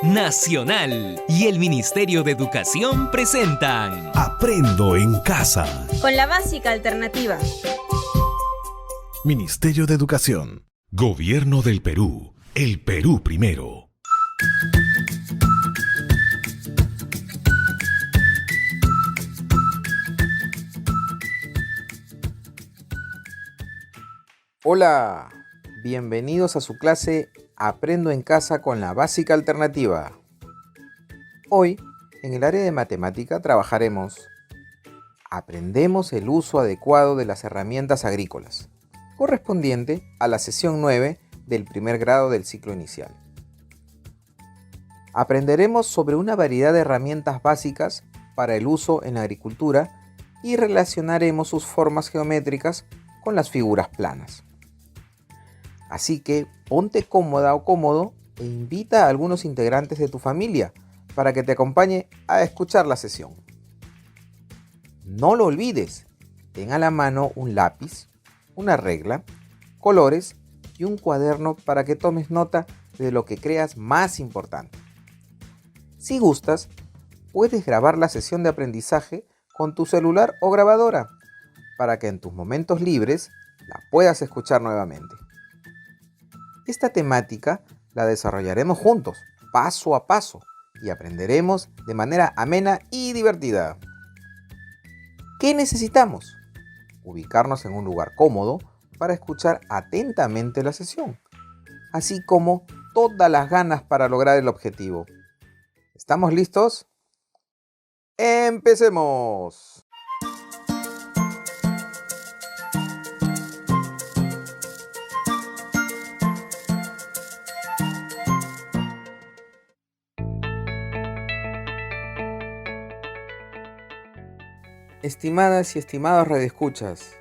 Nacional y el Ministerio de Educación presentan Aprendo en casa. Con la básica alternativa. Ministerio de Educación. Gobierno del Perú. El Perú primero. Hola, bienvenidos a su clase Aprendo en casa con la básica alternativa. Hoy, en el área de matemática, aprendemos el uso adecuado de las herramientas agrícolas, correspondiente a la sesión 9 del primer grado del ciclo inicial. Aprenderemos sobre una variedad de herramientas básicas para el uso en la agricultura y relacionaremos sus formas geométricas con las figuras planas. Así que ponte cómoda o cómodo e invita a algunos integrantes de tu familia para que te acompañe a escuchar la sesión. No lo olvides, ten a la mano un lápiz, una regla, colores y un cuaderno para que tomes nota de lo que creas más importante. Si gustas, puedes grabar la sesión de aprendizaje con tu celular o grabadora para que en tus momentos libres la puedas escuchar nuevamente. Esta temática la desarrollaremos juntos, paso a paso, y aprenderemos de manera amena y divertida. ¿Qué necesitamos? Ubicarnos en un lugar cómodo para escuchar atentamente la sesión, así como todas las ganas para lograr el objetivo. ¿Estamos listos? ¡Empecemos! Estimadas y estimados radioescuchas,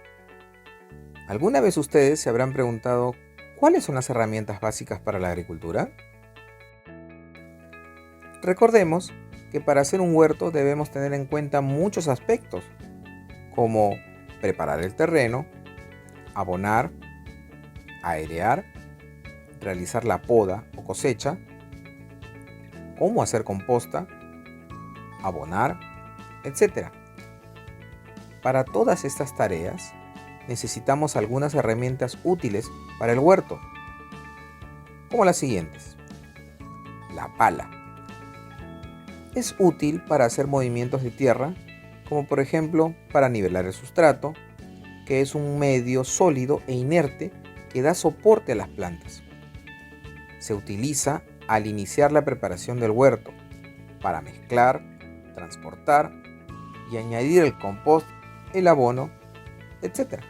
¿alguna vez ustedes se habrán preguntado cuáles son las herramientas básicas para la agricultura? Recordemos que para hacer un huerto debemos tener en cuenta muchos aspectos, como preparar el terreno, abonar, airear, realizar la poda o cosecha, cómo hacer composta, abonar, etc. Para todas estas tareas, necesitamos algunas herramientas útiles para el huerto, como las siguientes. La pala. Es útil para hacer movimientos de tierra, como por ejemplo para nivelar el sustrato, que es un medio sólido e inerte que da soporte a las plantas. Se utiliza al iniciar la preparación del huerto, para mezclar, transportar y añadir el compost, el abono, etc.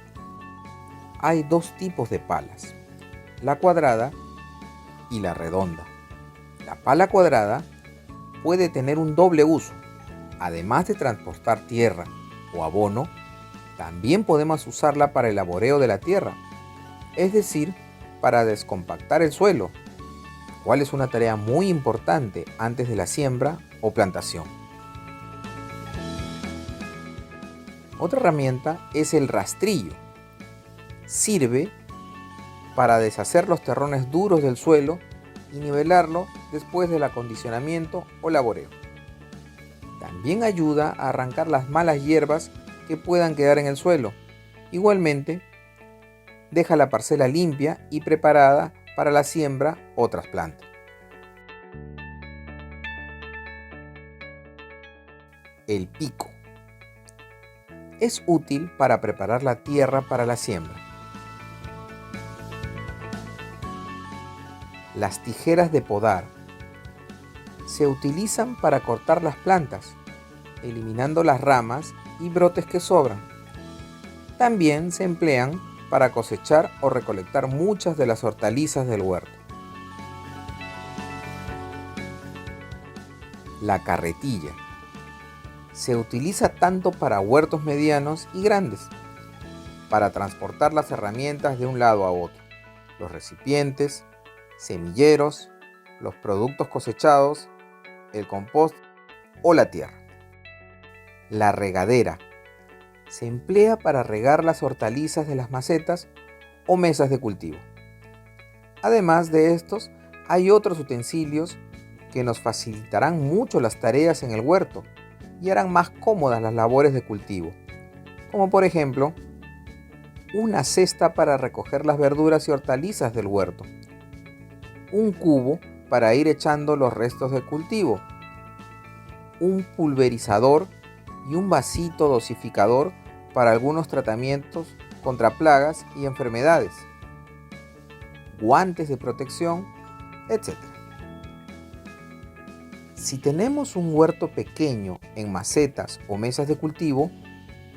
Hay dos tipos de palas, la cuadrada y la redonda. La pala cuadrada puede tener un doble uso. Además de transportar tierra o abono, también podemos usarla para el laboreo de la tierra, es decir, para descompactar el suelo, cual es una tarea muy importante antes de la siembra o plantación. Otra herramienta es el rastrillo. Sirve para deshacer los terrones duros del suelo y nivelarlo después del acondicionamiento o laboreo. También ayuda a arrancar las malas hierbas que puedan quedar en el suelo. Igualmente, deja la parcela limpia y preparada para la siembra o trasplante. El pico. Es útil para preparar la tierra para la siembra. Las tijeras de podar se utilizan para cortar las plantas, eliminando las ramas y brotes que sobran. También se emplean para cosechar o recolectar muchas de las hortalizas del huerto. La carretilla. Se utiliza tanto para huertos medianos y grandes, para transportar las herramientas de un lado a otro, los recipientes, semilleros, los productos cosechados, el compost o la tierra. La regadera. Se emplea para regar las hortalizas de las macetas o mesas de cultivo. Además de estos, hay otros utensilios que nos facilitarán mucho las tareas en el huerto y harán más cómodas las labores de cultivo, como por ejemplo, una cesta para recoger las verduras y hortalizas del huerto, un cubo para ir echando los restos del cultivo, un pulverizador y un vasito dosificador para algunos tratamientos contra plagas y enfermedades, guantes de protección, etc. Si tenemos un huerto pequeño en macetas o mesas de cultivo,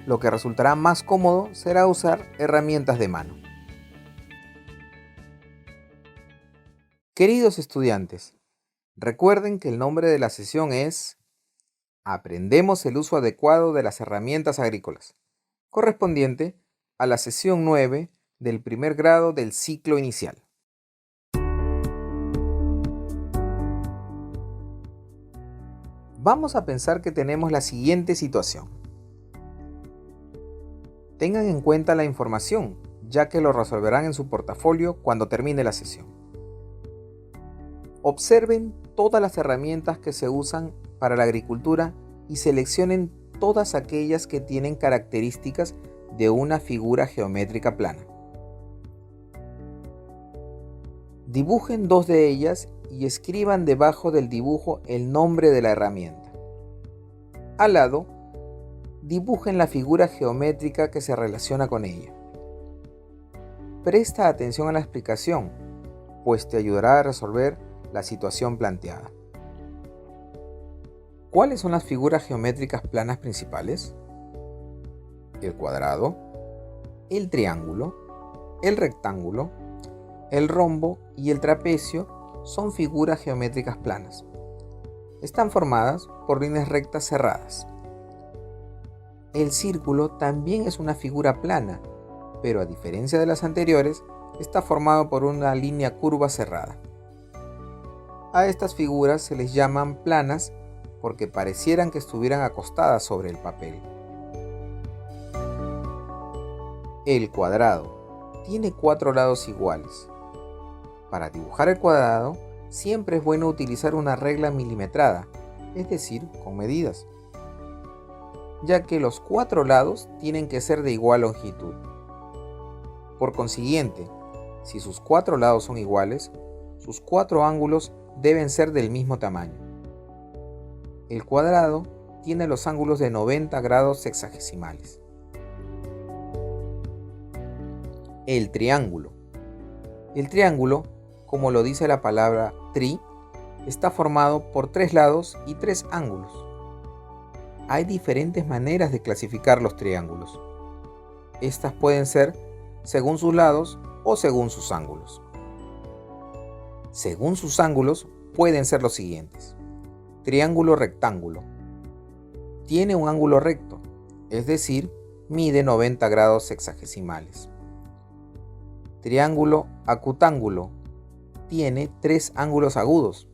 lo que resultará más cómodo será usar herramientas de mano. Queridos estudiantes, recuerden que el nombre de la sesión es Aprendemos el uso adecuado de las herramientas agrícolas, correspondiente a la sesión 9 del primer grado del ciclo inicial. Vamos a pensar que tenemos la siguiente situación. Tengan en cuenta la información, ya que lo resolverán en su portafolio cuando termine la sesión. Observen todas las herramientas que se usan para la agricultura y seleccionen todas aquellas que tienen características de una figura geométrica plana. Dibujen 2 de ellas y escriban debajo del dibujo el nombre de la herramienta. Al lado, dibujen la figura geométrica que se relaciona con ella. Presta atención a la explicación, pues te ayudará a resolver la situación planteada. ¿Cuáles son las figuras geométricas planas principales? El cuadrado, el triángulo, el rectángulo, el rombo y el trapecio son figuras geométricas planas. Están formadas por líneas rectas cerradas. El círculo también es una figura plana, pero a diferencia de las anteriores, está formado por una línea curva cerrada. A estas figuras se les llaman planas porque parecieran que estuvieran acostadas sobre el papel. El cuadrado tiene 4 lados iguales. Para dibujar el cuadrado, siempre es bueno utilizar una regla milimetrada, es decir, con medidas, ya que los 4 lados tienen que ser de igual longitud. Por consiguiente, si sus 4 lados son iguales, sus 4 ángulos deben ser del mismo tamaño. El cuadrado tiene los ángulos de 90 grados sexagesimales. El triángulo. El triángulo, como lo dice la palabra tri, está formado por 3 lados y 3 ángulos. Hay diferentes maneras de clasificar los triángulos. Estas pueden ser según sus lados o según sus ángulos. Según sus ángulos pueden ser los siguientes. Triángulo rectángulo. Tiene un ángulo recto, es decir, mide 90 grados sexagesimales. Triángulo acutángulo. Tiene 3 ángulos agudos,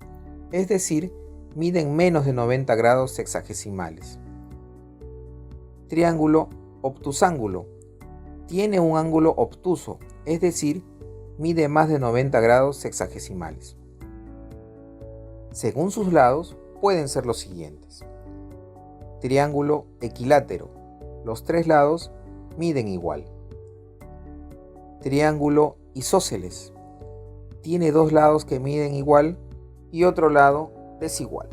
es decir, miden menos de 90 grados sexagesimales. Triángulo obtusángulo. Tiene un ángulo obtuso, es decir, mide más de 90 grados sexagesimales. Según sus lados, pueden ser los siguientes. Triángulo equilátero. Los 3 lados miden igual. Triángulo isósceles. Tiene 2 lados que miden igual y otro lado desigual.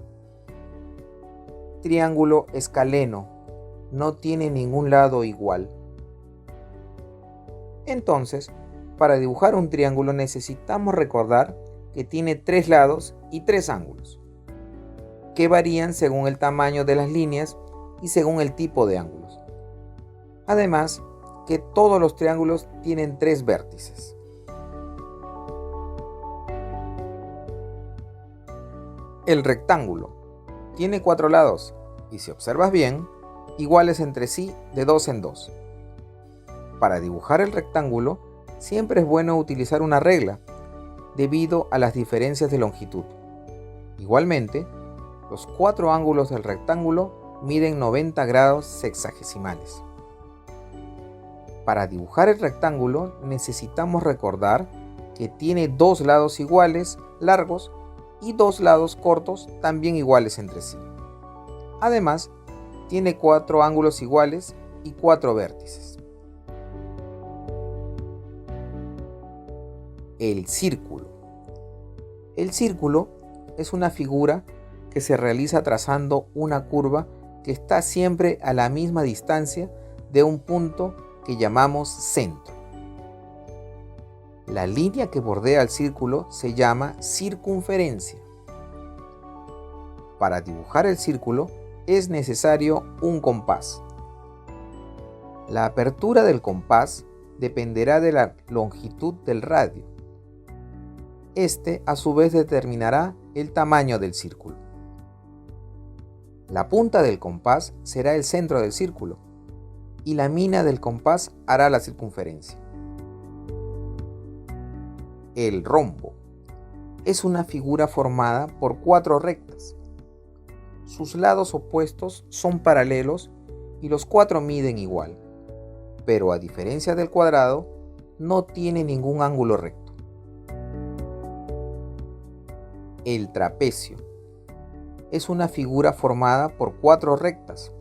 Triángulo escaleno. No tiene ningún lado igual. Entonces, para dibujar un triángulo necesitamos recordar que tiene 3 lados y 3 ángulos, que varían según el tamaño de las líneas y según el tipo de ángulos. Además, que todos los triángulos tienen 3 vértices. El rectángulo tiene 4 lados y, si observas bien, iguales entre sí de 2 en 2. Para dibujar el rectángulo, siempre es bueno utilizar una regla, debido a las diferencias de longitud. Igualmente, los 4 ángulos del rectángulo miden 90 grados sexagesimales. Para dibujar el rectángulo necesitamos recordar que tiene 2 lados iguales, largos, y dos lados cortos también iguales entre sí. Además, tiene 4 ángulos iguales y 4 vértices. El círculo. El círculo es una figura que se realiza trazando una curva que está siempre a la misma distancia de un punto que llamamos centro. La línea que bordea el círculo se llama circunferencia. Para dibujar el círculo es necesario un compás. La apertura del compás dependerá de la longitud del radio. Este, a su vez, determinará el tamaño del círculo. La punta del compás será el centro del círculo y la mina del compás hará la circunferencia. El rombo es una figura formada por 4 rectas. Sus lados opuestos son paralelos y los 4 miden igual, pero a diferencia del cuadrado, no tiene ningún ángulo recto. El trapecio es una figura formada por 4 rectas.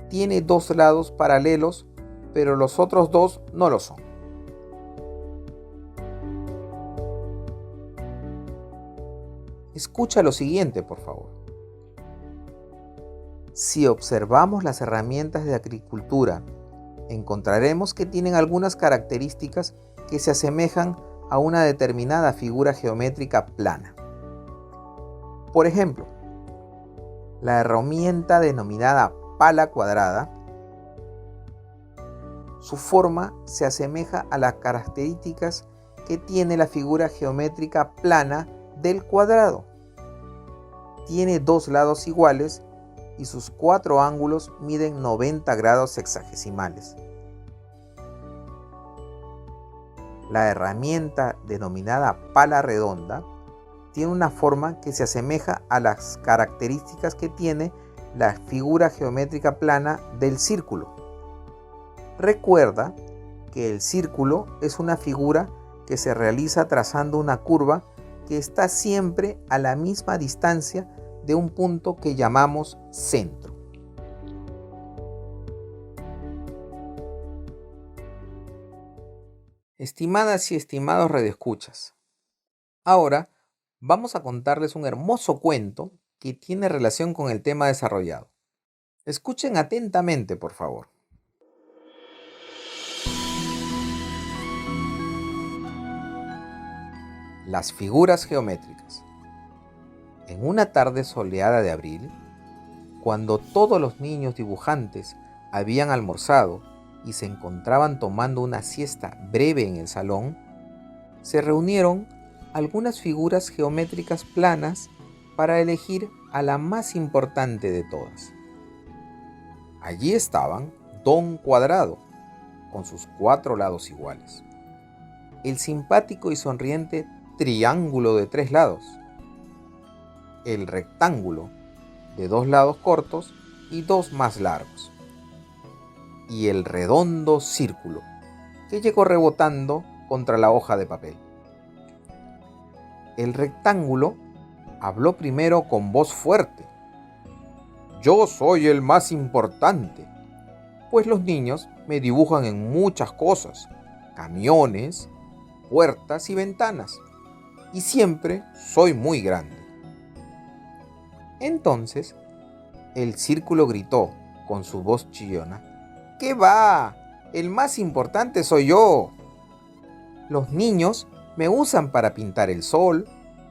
Tiene 2 lados paralelos, pero los otros 2 no lo son. Escucha lo siguiente, por favor. Si observamos las herramientas de agricultura, encontraremos que tienen algunas características que se asemejan a una determinada figura geométrica plana. Por ejemplo, la herramienta denominada pala cuadrada, su forma se asemeja a las características que tiene la figura geométrica plana del cuadrado. Tiene 2 lados iguales y sus 4 ángulos miden 90 grados sexagesimales. La herramienta denominada pala redonda tiene una forma que se asemeja a las características que tiene la figura geométrica plana del círculo. Recuerda que el círculo es una figura que se realiza trazando una curva que está siempre a la misma distancia de un punto que llamamos centro. Estimadas y estimados radioescuchas, ahora vamos a contarles un hermoso cuento que tiene relación con el tema desarrollado. Escuchen atentamente, por favor. Las figuras geométricas. En una tarde soleada de abril, cuando todos los niños dibujantes habían almorzado y se encontraban tomando una siesta breve en el salón, se reunieron algunas figuras geométricas planas para elegir a la más importante de todas. Allí estaban Don Cuadrado, con sus 4 lados iguales, el simpático y sonriente triángulo de 3 lados, el rectángulo de 2 lados cortos y 2 más largos, y el redondo círculo que llegó rebotando contra la hoja de papel. El rectángulo habló primero con voz fuerte. Yo soy el más importante, pues los niños me dibujan en muchas cosas, camiones, puertas y ventanas, y siempre soy muy grande. Entonces, el círculo gritó con su voz chillona: ¿Qué va? El más importante soy yo. Los niños me usan para pintar el sol,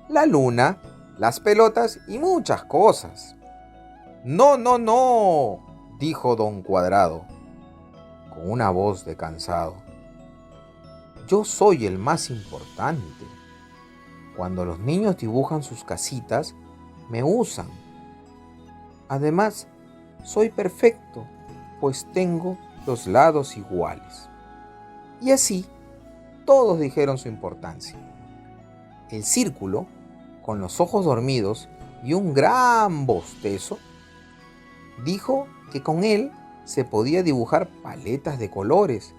la luna, las pelotas y muchas cosas. No, no, no, dijo Don Cuadrado, con una voz de cansado. Yo soy el más importante. Cuando los niños dibujan sus casitas, me usan. Además, soy perfecto, pues tengo los lados iguales. Y así, todos dijeron su importancia. El círculo, con los ojos dormidos y un gran bostezo, dijo que con él se podía dibujar paletas de colores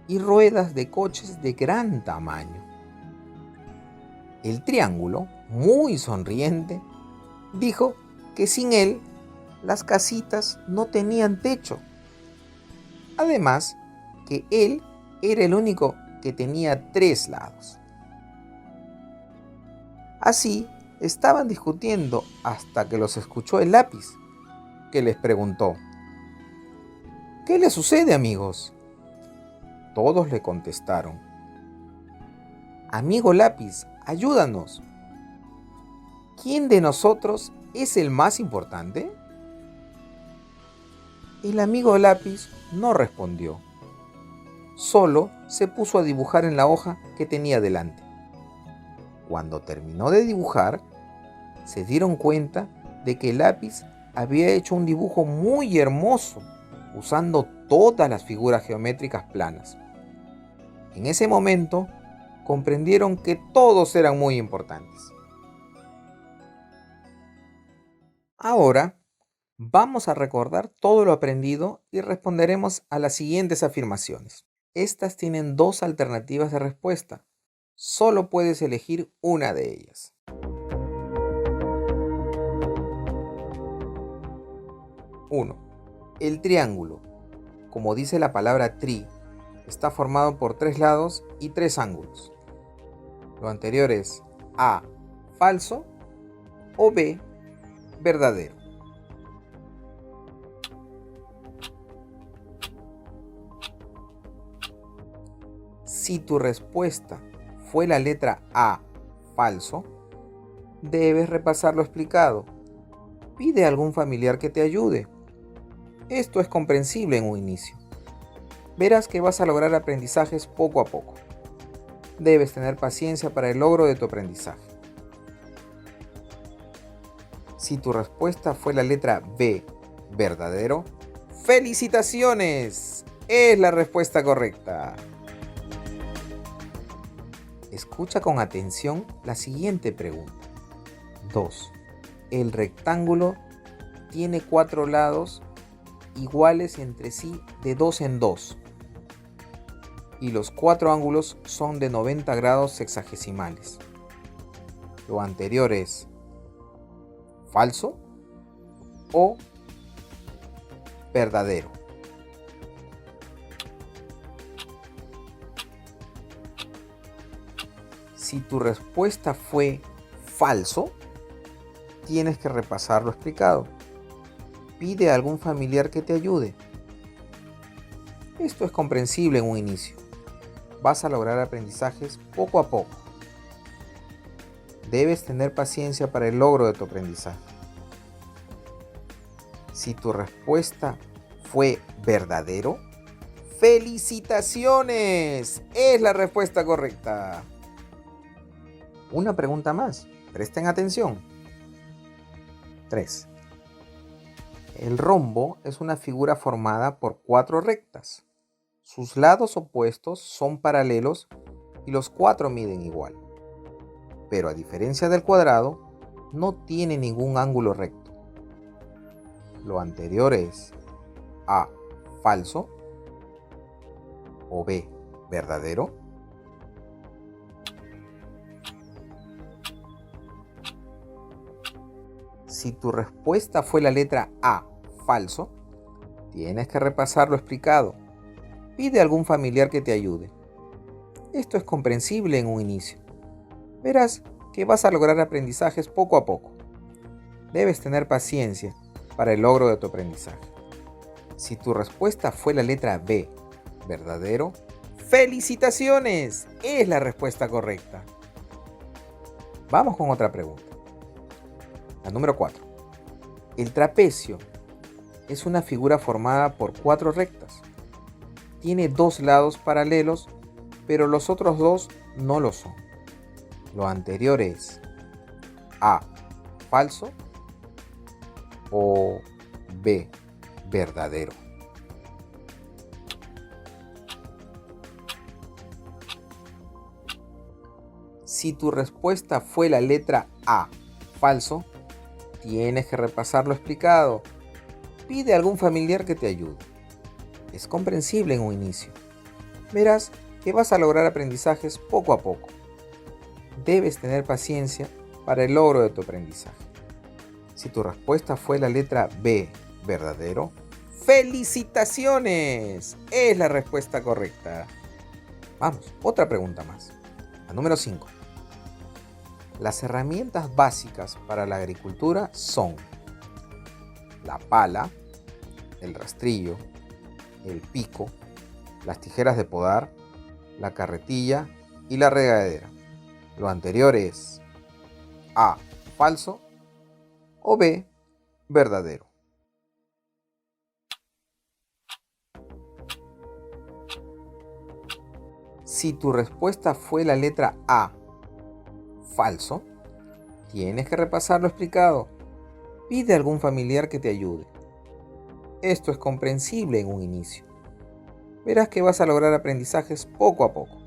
y ruedas de coches de gran tamaño. El triángulo, muy sonriente, dijo que sin él las casitas no tenían techo. Además, que él era el único que tenía 3 lados. Así estaban discutiendo hasta que los escuchó el lápiz, que les preguntó: ¿qué les sucede, amigos? Todos le contestaron: amigo lápiz, ayúdanos. ¿Quién de nosotros es el más importante? El amigo lápiz no respondió. Solo se puso a dibujar en la hoja que tenía delante. Cuando terminó de dibujar, se dieron cuenta de que el lápiz había hecho un dibujo muy hermoso, usando todas las figuras geométricas planas. En ese momento, comprendieron que todos eran muy importantes. Ahora, vamos a recordar todo lo aprendido y responderemos a las siguientes afirmaciones. Estas tienen 2 alternativas de respuesta. Solo puedes elegir una de ellas. 1. El triángulo, como dice la palabra tri, está formado por 3 lados y 3 ángulos. Lo anterior es A, falso, o B, verdadero. Si tu respuesta fue la letra A, falso, debes repasar lo explicado. Pide a algún familiar que te ayude. Esto es comprensible en un inicio. Verás que vas a lograr aprendizajes poco a poco. Debes tener paciencia para el logro de tu aprendizaje. Si tu respuesta fue la letra B, verdadero, ¡felicitaciones! Es la respuesta correcta. Escucha con atención la siguiente pregunta. 2. El rectángulo tiene 4 lados iguales entre sí de 2 en 2. Y los 4 ángulos son de 90 grados sexagesimales. Lo anterior es falso o verdadero. Si tu respuesta fue falso, tienes que repasar lo explicado. Pide a algún familiar que te ayude. Esto es comprensible en un inicio. Vas a lograr aprendizajes poco a poco. Debes tener paciencia para el logro de tu aprendizaje. Si tu respuesta fue verdadero, ¡felicitaciones! Es la respuesta correcta. Una pregunta más. Presten atención. 3. El rombo es una figura formada por 4 rectas. Sus lados opuestos son paralelos y los 4 miden igual. Pero a diferencia del cuadrado, no tiene ningún ángulo recto. Lo anterior es A, falso, o B, verdadero. Si tu respuesta fue la letra A, falso, tienes que repasar lo explicado. Pide a algún familiar que te ayude. Esto es comprensible en un inicio. Verás que vas a lograr aprendizajes poco a poco. Debes tener paciencia para el logro de tu aprendizaje. Si tu respuesta fue la letra B, verdadero, ¡felicitaciones! Es la respuesta correcta. Vamos con otra pregunta. La número 4. El trapecio es una figura formada por 4 rectas. Tiene 2 lados paralelos, pero los otros 2 no lo son. Lo anterior es A, falso, o B, verdadero. Si tu respuesta fue la letra A, falso, tienes que repasar lo explicado. Pide a algún familiar que te ayude. Es comprensible en un inicio. Verás que vas a lograr aprendizajes poco a poco. Debes tener paciencia para el logro de tu aprendizaje. Si tu respuesta fue la letra B, verdadero, ¡felicitaciones! Es la respuesta correcta. Vamos, otra pregunta más. La número 5. Las herramientas básicas para la agricultura son la pala, el rastrillo, el pico, las tijeras de podar, la carretilla y la regadera. Lo anterior es A, falso, o B, verdadero. Si tu respuesta fue la letra A, falso, tienes que repasar lo explicado. Pide a algún familiar que te ayude. Esto es comprensible en un inicio. Verás que vas a lograr aprendizajes poco a poco.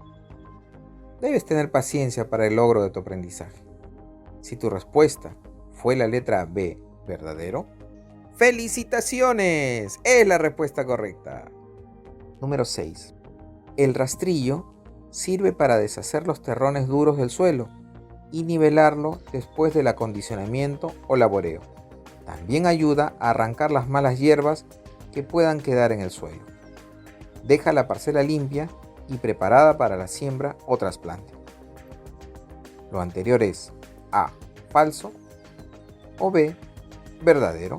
Debes tener paciencia para el logro de tu aprendizaje. Si tu respuesta fue la letra B, verdadero, ¡felicitaciones! Es la respuesta correcta. Número 6. El rastrillo sirve para deshacer los terrones duros del suelo y nivelarlo después del acondicionamiento o laboreo. También ayuda a arrancar las malas hierbas que puedan quedar en el suelo. Deja la parcela limpia y preparada para la siembra o trasplante. Lo anterior es A, falso, o B, verdadero.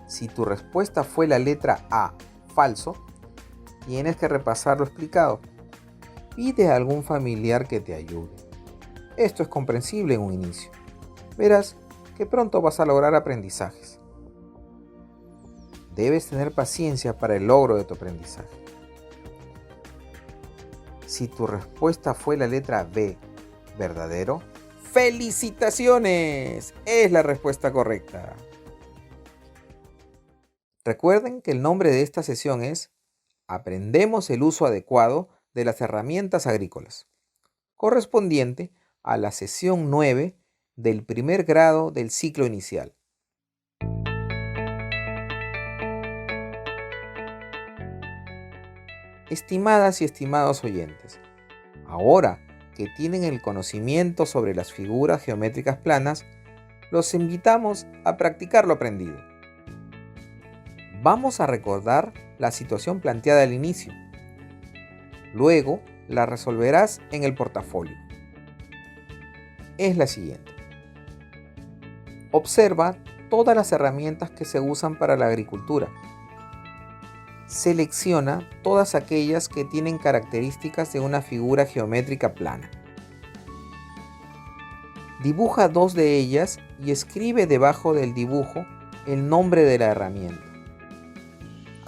Si tu respuesta fue la letra A, falso, tienes que repasar lo explicado. Pide a algún familiar que te ayude. Esto es comprensible en un inicio. Verás que pronto vas a lograr aprendizajes. Debes tener paciencia para el logro de tu aprendizaje. Si tu respuesta fue la letra B, verdadero, ¡felicitaciones! Es la respuesta correcta. Recuerden que el nombre de esta sesión es Aprendemos el uso adecuado de las herramientas agrícolas, correspondiente a la sesión 9 del primer grado del ciclo inicial. Estimadas y estimados oyentes, ahora que tienen el conocimiento sobre las figuras geométricas planas, los invitamos a practicar lo aprendido. Vamos a recordar la situación planteada al inicio. Luego la resolverás en el portafolio. Es la siguiente. Observa todas las herramientas que se usan para la agricultura. Selecciona todas aquellas que tienen características de una figura geométrica plana. Dibuja 2 de ellas y escribe debajo del dibujo el nombre de la herramienta.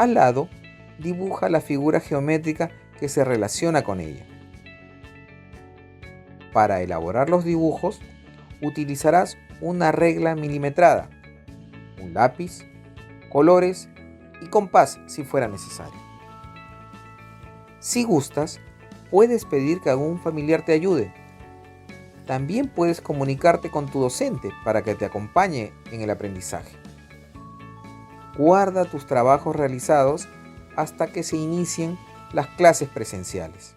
Al lado, dibuja la figura geométrica que se relaciona con ella. Para elaborar los dibujos, utilizarás una regla milimetrada, un lápiz, colores y compás si fuera necesario. Si gustas, puedes pedir que algún familiar te ayude. También puedes comunicarte con tu docente para que te acompañe en el aprendizaje. Guarda tus trabajos realizados hasta que se inicien las clases presenciales.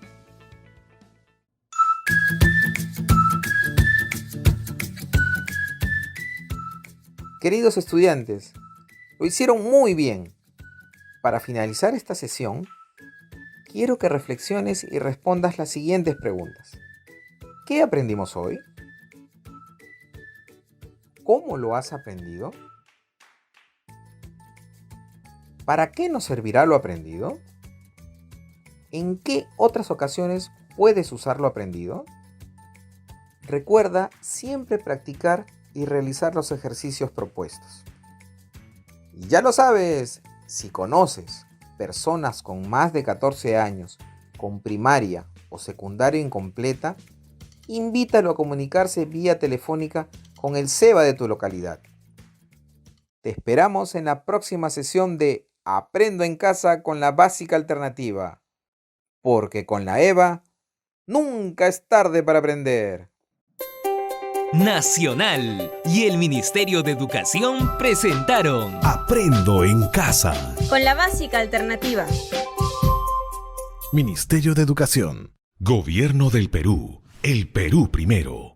Queridos estudiantes, lo hicieron muy bien. Para finalizar esta sesión, quiero que reflexiones y respondas las siguientes preguntas. ¿Qué aprendimos hoy? ¿Cómo lo has aprendido? ¿Para qué nos servirá lo aprendido? ¿En qué otras ocasiones puedes usar lo aprendido? Recuerda siempre practicar y realizar los ejercicios propuestos. Y ya lo sabes, si conoces personas con más de 14 años, con primaria o secundaria incompleta, invítalo a comunicarse vía telefónica con el SEBA de tu localidad. Te esperamos en la próxima sesión de Aprendo en Casa con la Básica Alternativa, porque con la EVA nunca es tarde para aprender. Nacional y el Ministerio de Educación presentaron Aprendo en Casa. Con la Básica Alternativa. Ministerio de Educación. Gobierno del Perú, el Perú primero.